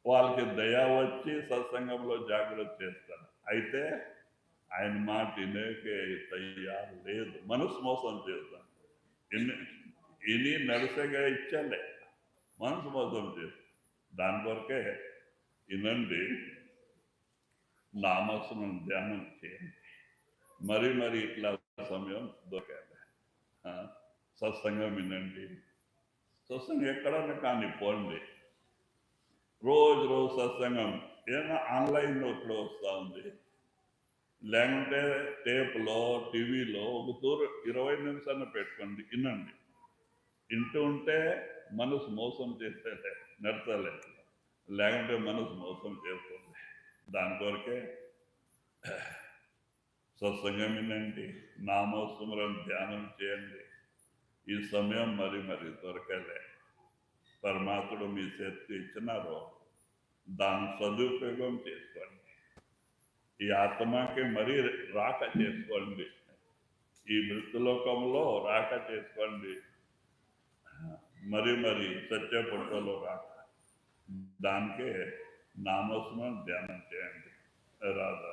S1: వాళ్ళకి దయ వచ్చి సత్సంగంలో జాగ్రత్త చేస్తారు. అయితే ఆయన మాట వినేకే తయారు లేదు. మనసు మోసం చేస్తాం. ఇని నడిసేగా ఇచ్చాలే, మనసు మోసం చేస్తాం. దాని కొరకే వినండి, నామస్మరణ ధ్యానం చేయండి. మరి ఇట్లా సమయం దొరకాలి. సత్సంగం వినండి. సత్సంగం ఎక్కడన్నా కానీ పోండి. రోజు సత్సంగం ఏదైనా ఆన్లైన్లో ఇప్పుడు వస్తూ ఉంది, లేకుంటే టేప్లో టీవీలో ఒక తూరు 20 నిమిషాలు పెట్టుకోండి, వినండి. వింటూ ఉంటే మనసు మోసం చేస్తే నడతలేదు, లేకుంటే మనసు మోసం చేస్తుంది. దాని కొరకే సత్సంగం వినండి, నామస్మరణ ధ్యానం చేయండి. ఈ సమయం మరి దొరకలే. పరమాత్ముడు మీ శక్తి ఇచ్చినారో దాన్ని సదుపయోగం చేసుకోండి. ఈ ఆత్మకి మరీ రాక చేసుకోండి, ఈ మృత్యులోకంలో రాక చేసుకోండి, మరి సత్య పుట్టలో రాక. దానికే నామస్మరణ ధ్యానం చేయండి. రాధా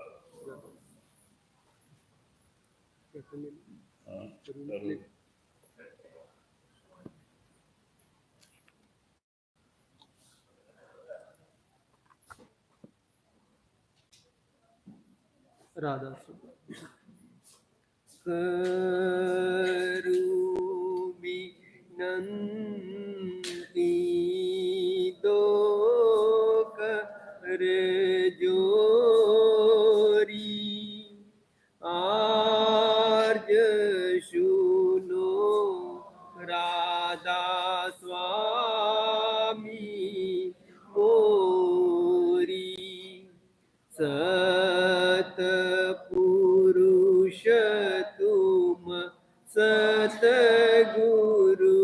S2: राधा करूबी नंदी दो कर जोरी आर्ज शुनो राधा स्वामी मोरी सतपुरुष तुम सतगुरु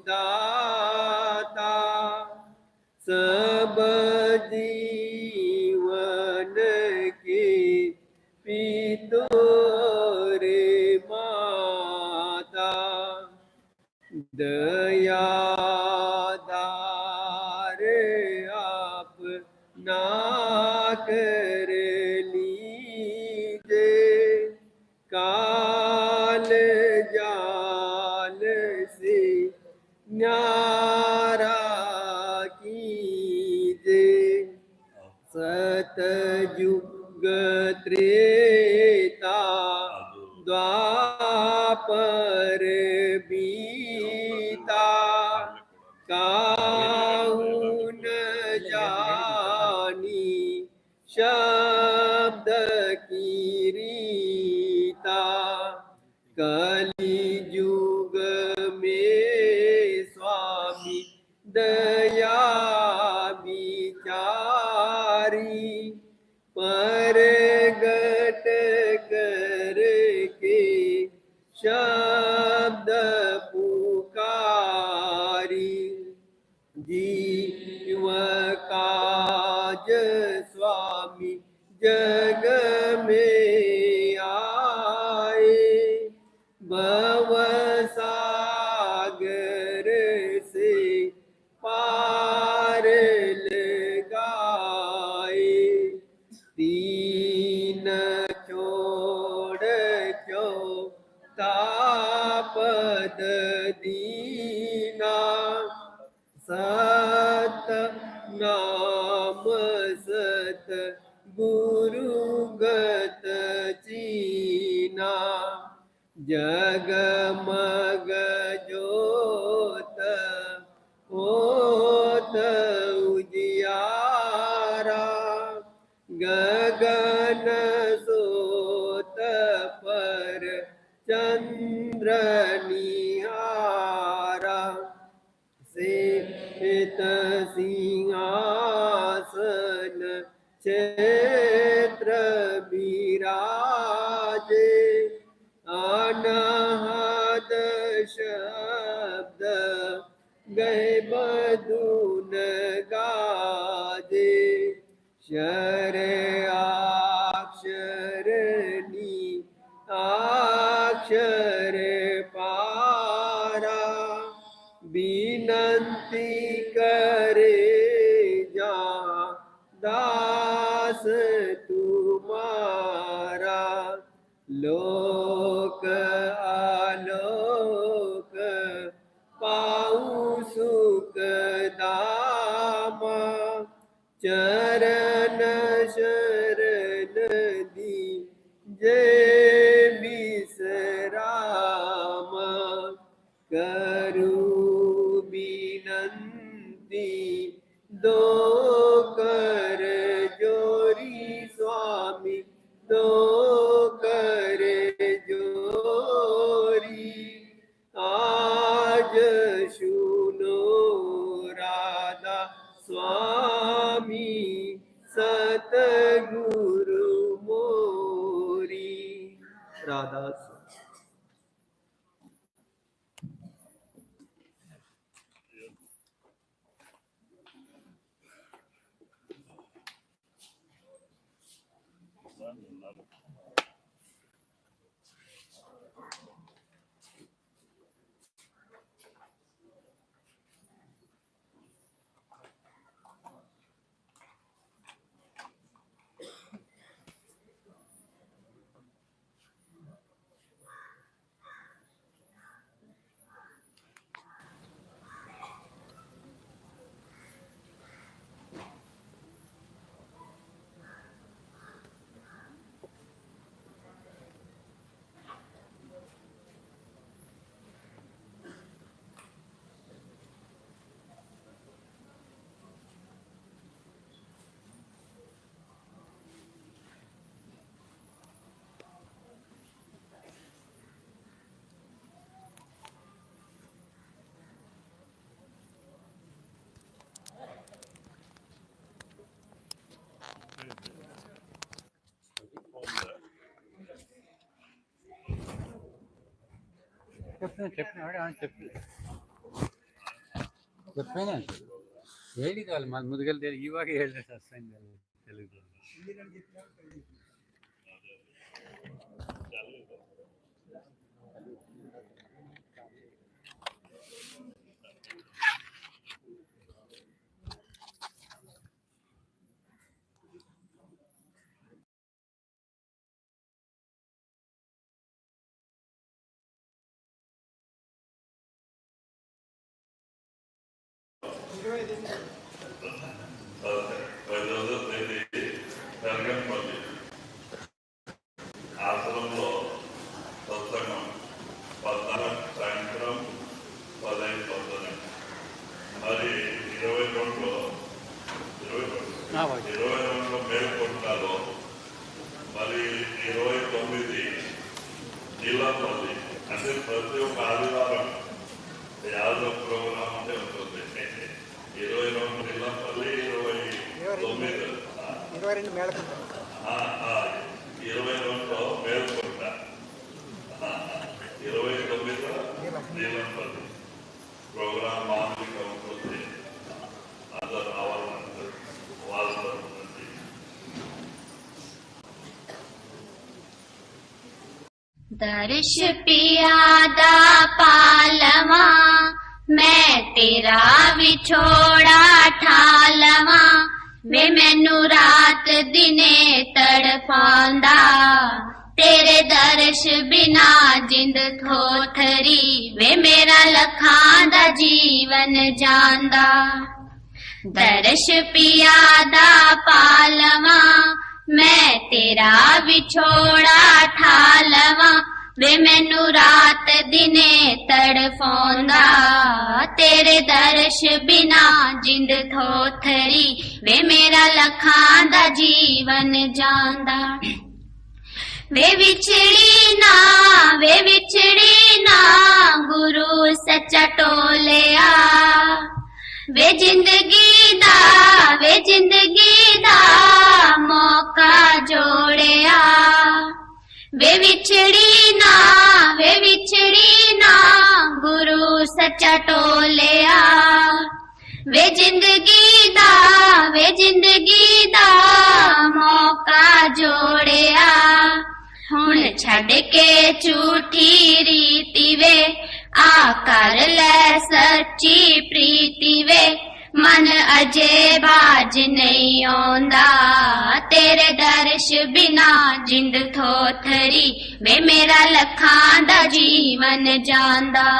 S2: दाता सब जीवन के पितो रे माता दयादार आप ना कर लीजे काल जाल से न्यारा कीजे सतयुग त्रेता द्वापर बीता काहू न जानी शब्द की रीता कली युग में स्वामी दया विचारी परगट करके शब्द पुकारी जीव काज स्वामी जग में आए भव सागर से पार लगाए तीन छोड़ तापद दीना सत नाम सत गुरुगत चीना जगमग जोत होत उजियारा गगन सोत पर चंद्र निहारा श्वेत सिंहासन क्षेत्र विराजे अनाहद शब्द गए बधुन गाजे शर अक्षर नी अक्षर पारा विनंती करे जा दास तुम्हारा
S3: చెప్పాను ಹೇಳಿ ಕಾಲ ಮುದುಗಲ್ ಇವಾಗ ಹೇಳಿದ್ರೆ ಸತ್ಸಂಗ తెలుగు
S1: ఆశ్రమంలో సత్సంగం 14 సాయంత్రం 15 పొద్దున మరి 22లో మేల్కొంటాలో మరి 29 జిల్లాపల్లి అంటే ప్రతి ఒక్క ఆదివారం యాదవ ప్రోగ్రాం అంటే ఉంటుంది 22 జిల్లాపల్లి 29
S2: మేళకుంట
S1: 22లో మేల్కొంట 29లో నీలంపల్లి ప్రోగ్రాం మామూలుగా ఉంటుంది. అందరూ రావాలంటే వాళ్ళతో ఉంటుంది.
S4: दर्श पियादा पालवा मैं तेरा विछोड़ा ठालवा वे मैनू रात दिने तड़पांदा तेरे दर्श बिना जिंद थोथरी वे मेरा लखां दा जीवन जांदा दर्श पियादा पालवा मैं तेरा विछोड़ा ठालवा वे मैनू रात दिने तड़फांदा तेरे दर्श बिना जिंद थोथरी वे मेरा लखां दा जीवन जांदा वे विछड़ी ना गुरु सच्चा टोलिया वे जिंदगी दा मौका जोड़िया वे विछड़ी ना गुरु सच्चा टोलिया वे जिंदगी दा मौका जोड़िया हुण छड़ के झूठी रीति वे आ कर ले सच्ची प्रीति वे मन अजे बाज नहीं आंदा तेरे दर्श बिना जिंद थोथरी वे मेरा लखां दा जीवन जांदा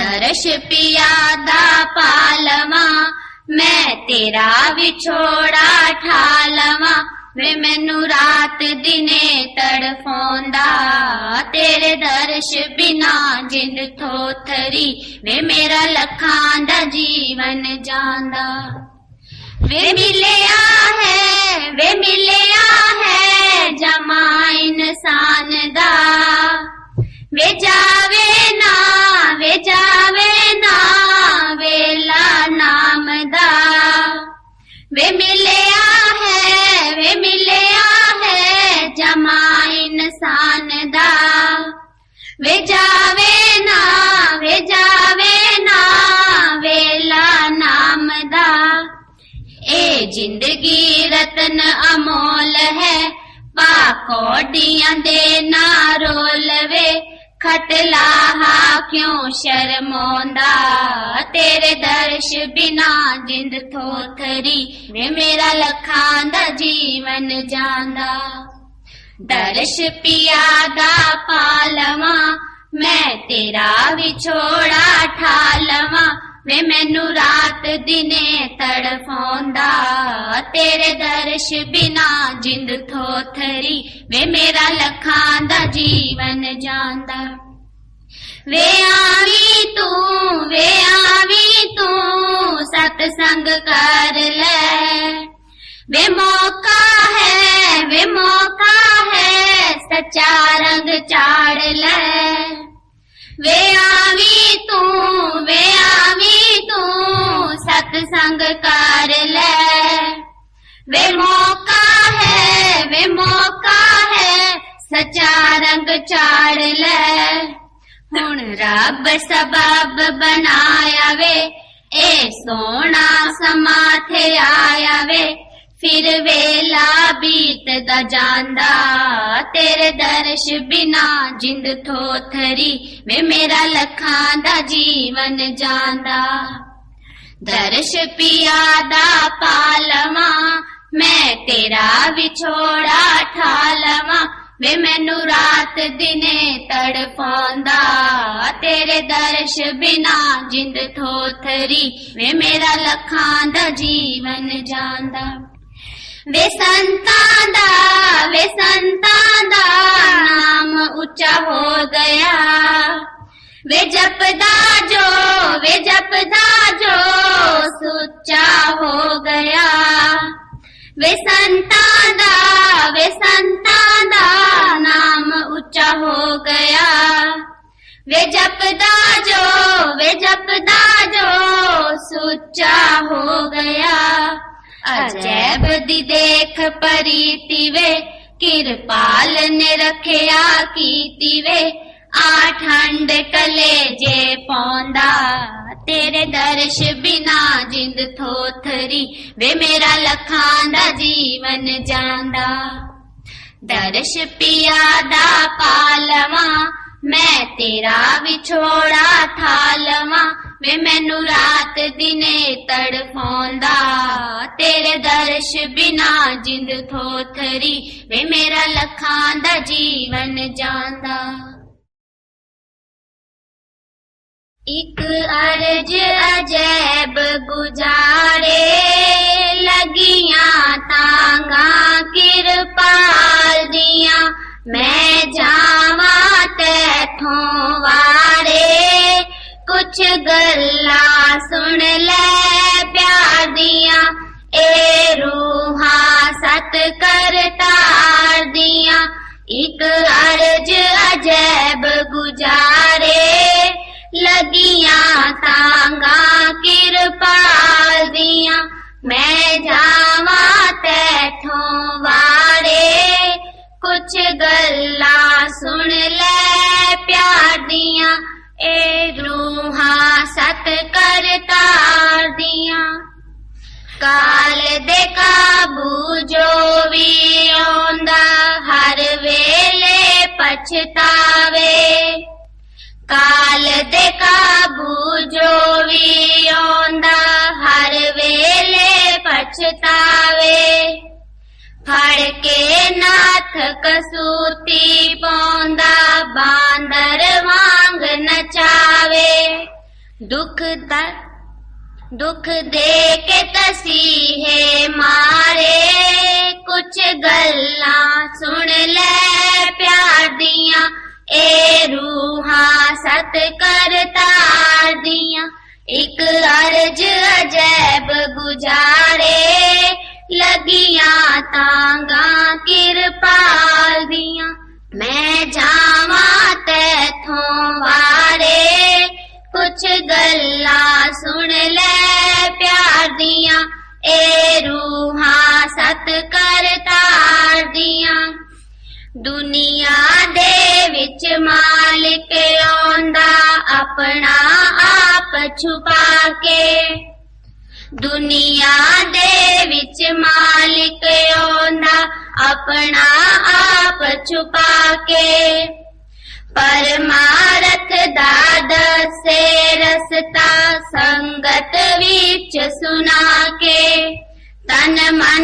S4: दर्श पियादा पालवा मैं तेरा विछोड़ा ठालवा वे मैनू रात दिने तड़फांदा तेरे दर्श बिना जिंद थोथरी वे मेरा लखां दा जीवन जांदा वे मिलिया है जमा इंसान दा वे जावे ना वेला नाम दा वे मिलिया है जमा इंसान दा वे जावे ना वेला नाम दा ए जिंदगी रतन अमोल है ਕੌਡੀਆਂ ਦੇ ਨਾ ਰੋਲਵੇ ਖਟਲਾਹਾ ਕਿਉਂ ਸ਼ਰਮਾਉਂਦਾ ਤੇਰੇ ਦਰਸ਼ ਬਿਨਾ ਜਿੰਦ ਥੋਥਰੀ ਵੇ ਮੇਰਾ ਲੱਖਾਂ ਦਾ ਜੀਵਨ ਜਾਂਦਾ ਦਰਸ਼ ਪਿਆ ਦਾ ਪਾਲਵਾ ਮੈਂ ਤੇਰਾ ਵਿਛੋੜਾ ਠਾਲਵਾ ਵੇ ਮੈਨੂੰ ਰਾਤ ਦਿਨੇ ਤੜਫਾਉਂਦਾ ਤੇਰੇ ਦਰਸ਼ ਬਿਨਾ ਜਿੰਦ ਥੋਥਰੀ ਵੇ ਮੇਰਾ ਲੱਖਾਂ ਦਾ ਜੀਵਨ ਜਾਂਦਾ ਵੇ ਆਵੀਂ ਤੂੰ ਸਤਸੰਗ ਕਰ ਲੈ ਵੇ ਮੌਕਾ ਹੈ ਸੱਚਾ ਰੰਗ ਚਾੜ ਲੈ ਵੇ ਆਵੀਂ ਤੂੰ ਸਤਸੰਗ ਕਰ ਲੈ ਵੇ ਮੌਕਾ ਹੈ ਸੱਚਾ ਰੰਗ ਚਾੜ ਲੈ ਹੁਣ ਰੱਬ ਸਬਬ ਬਣਾਇਆ ਵੇ ਇਹ ਸੋਹਣਾ ਸਮਾਂ ਥੇ ਆਇਆ ਵੇ ਫਿਰ ਵੇਲਾ ਬੀਤਦਾ ਜਾਂਦਾ ਤੇਰੇ ਦਰਸ਼ ਬਿਨਾ ਜਿੰਦ ਥੋਥਰੀ ਵੇ ਮੇਰਾ ਲੱਖਾਂ ਦਾ ਜੀਵਨ ਜਾਂਦਾ ਦਰਸ਼ ਪਿਆ ਦਾ ਪਾਲਵਾ ਮੈਂ ਤੇਰਾ ਵਿਛੋੜਾ ਠਾਲਵਾ ਵੇ ਮੈਨੂੰ ਰਾਤ ਦਿਨੇ ਤੜਫਾਉਂਦਾ ਤੇਰੇ ਦਰਸ਼ ਬਿਨਾ ਜਿੰਦ ਥੋਥਰੀ ਵੇ ਮੇਰਾ ਲੱਖਾਂ ਦਾ ਜੀਵਨ ਜਾਂਦਾ ਵੇ ਸੰਤਾਂ ਦਾ ਨਾਮ ਉੱਚਾ ਹੋ ਗਿਆ ਵੇ ਜਪਦਾ ਜੋ ਸੁੱਚਾ ਹੋ ਗਿਆ ਵੇ ਸੰਤਾਂ ਦਾ ਨਾਮ ਉੱਚਾ ਹੋ ਗਿਆ ਵੇ ਜਪਦਾ ਜੋ ਸੁੱਚਾ ਹੋ ਗਿਆ ਅਜੈਬ ਦੀ ਦੇਖ ਪਰੀਤੀ ਵੇ ਕਿਰਪਾਲ ਨੇ ਰੱਖਿਆ ਕੀਤੀ ਵੇ ਆ ਠੰਡ ਕਲੇਜੇ ਪਾਉਂਦਾ ਤੇਰੇ ਦਰਸ਼ ਬਿਨਾ ਜਿੰਦ ਥੋਥਰੀ ਵੇ ਮੇਰਾ ਲੱਖਾਂ ਦਾ ਜੀਵਨ ਜਾਂਦਾ ਦਰਸ਼ ਪਿਆ ਦਾ ਪਾਲਵਾ ਮੈਂ ਤੇਰਾ ਵਿਛੋੜਾ ਠਾਲਵਾ ਵੇ ਮੈਨੂੰ ਰਾਤ ਦਿਨੇ ਤੜਫਾਉਂਦਾ ਤੇਰੇ ਦਰਸ਼ ਬਿਨਾ ਜਿੰਦ ਥੋਥਰੀ ਵੇ ਮੇਰਾ ਲੱਖਾਂ ਦਾ ਜੀਵਨ ਜਾਂਦਾ ਇੱਕ ਅਰਜ ਅਜੈਬ ਗੁਜ਼ਾਰੇ ਲੱਗੀਆਂ ਤਾਂਗਾ ਕਿਰਪਾਲ ਦੀਆਂ ਮੈਂ ਜਾਵਾਂ ਤੈਥੋਂ ਵਾਰੇ ਕੁਛ ਗੱਲਾਂ ਸੁਣ ਲੈ ਪਿਆਰ ਦੀਆਂ ਏ ਰੂਹਾਂ ਸਤ ਕਰਤਾਰ ਦੀਆਂ ਇੱਕ ਅਰਜ ਅਜੈਬ ਗੁਜ਼ਾਰੇ ਲੱਗੀਆਂ ਤਾਂਗਾ ਕਿਰਪਾਲ ਦੀਆਂ ਮੈਂ ਜਾਵਾਂ ਤੈਥੋਂ ਵਾਰੇ ਕੁਛ ਗੱਲਾਂ ਸੁਣ ਲੈ ਪਿਆਰ ਦੀਆਂ ਏ ਰੂਹਾਂ ਸਤ ਕਰਤਾਰ ਦੀਆਂ ਕਾਲ ਦੇ ਕਾਬੂ ਜੋ ਵੀ ਆਉਂਦਾ ਹਰ ਵੇਲੇ ਪਛਤਾਵੇ ਕਾਲ ਦੇ ਕਾਬੂ ਜੋ ਵੀ ਆਉਂਦਾ ਹਰ ਵੇਲੇ ਪਛਤਾਵੇ ਫੜ ਕੇ ਨਾਥ ਕਸੂਤੀ ਪਾਉਂਦਾ ਬਾਂਦਰ ਵਾਂਗ ਨਚਾਵੇ ਦੁੱਖ ਦੇ ਕੇ ਤਸੀਹੇ ਮਾਰੇ ਕੁਛ ਗੱਲਾਂ ਸੁਣ ਲੈ ਪਿਆਰ ਦੀਆਂ ਏ ਰੂਹਾਂ ਸਤ ਕਰਤਾਰ ਦੀਆਂ ਇੱਕ ਅਰਜ ਅਜੈਬ ਗੁਜ਼ਾਰੇ ਲੱਗੀਆਂ ਤਾਂਗਾ ਕਿਰਪਾਲ ਦੀਆਂ ਮੈਂ ਜਾਵਾਂ ਤੈਥੋਂ ਵਾਰੇ ਕੁਛ ਗੱਲਾਂ ਸੁਣ ਲੈ ਪਿਆਰ ਦੀਆਂ ਏ ਰੂਹਾਂ ਸਤ ਕਰਤਾਰ ਦੀਆਂ ਦੁਨੀਆ ਦੇ ਵਿੱਚ ਮਾਲਿਕ ਆਉਂਦਾ ਆਪਣਾ ਆਪ ਛੁਪਾ ਕੇ ਦੁਨੀਆ ਦੇ ਵਿੱਚ ਮਾਲਿਕ ਆਉਂਦਾ ਆਪਣਾ ਆਪ ਛੁਪਾ ਕੇ। ਪਰਮਾਰਥ ਦਾ ਦੱਸੇ ਰਸਤਾ ਸੰਗਤ ਵਿੱਚ ਸੁਣਾ ਕੇ। ਤਨ ਮਨ